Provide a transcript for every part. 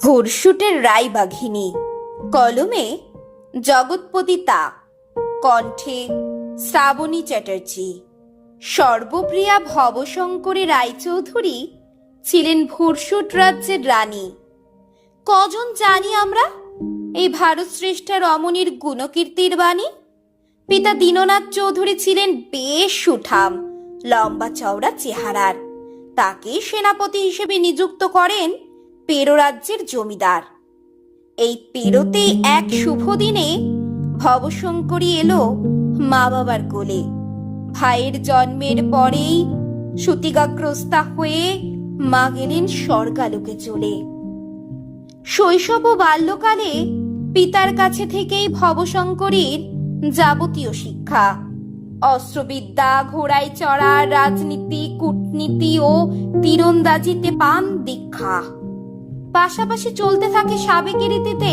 ভোরশুটের রায়বাঘিনী, কলমে জগৎপতি তা, কণ্ঠে শ্রাবণী চ্যাটার্জি। সর্বপ্রিয়া ভবশঙ্করী রায়চৌধুরী ছিলেন ভোরশুট রাজ্যের রানী। কজন জানি আমরা এই ভারত শ্রেষ্ঠা রমণীর গুণকীর্তির বাণী? পিতা দীননাথ চৌধুরী ছিলেন বেশ সুঠাম, লম্বা চওড়া চেহারার। তাকে সেনাপতি হিসেবে নিযুক্ত করেন পেরো রাজ্যের জমিদার। এই পেরোতেই এক শুভ দিনে ভবশঙ্করী এলো মা বাবার কোলে। ভাইয়ের জন্মের পরেই সূতিকাগ্রস্তা হয়ে মা গেলেন স্বর্গালোকে চলে। শৈশব ও বাল্যকালে পিতার কাছে থেকেই ভবশঙ্করীর যাবতীয় শিক্ষা। অস্ত্রবিদ্যা, ঘোড়ায় চড়া, রাজনীতি, কূটনীতি ও তীরন্দাজিতে পান দীক্ষা। পাশাপাশি চলতে থাকে সাবেকি রীতিতে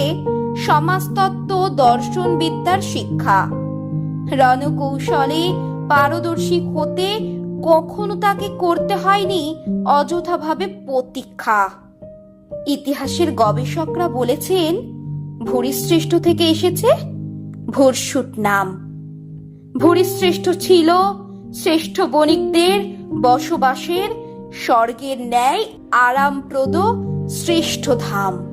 সমাজতত্ত্ব, দর্শন বিদ্যার শিক্ষা। রণকৌশলে পারদর্শী হতে কখনো তাকে করতে হয়নি অযথাভাবে প্রতীক্ষা। ইতিহাসের গবেষকরা বলেছেন ভূরিশ্রেষ্ঠ থেকে এসেছে ভোরশুট নাম। ভূরিশ্রেষ্ঠ ছিল শ্রেষ্ঠ বণিকদের বসবাসের স্বর্গের ন্যায় আরামপ্রদ শ্রেষ্ঠ ধাম।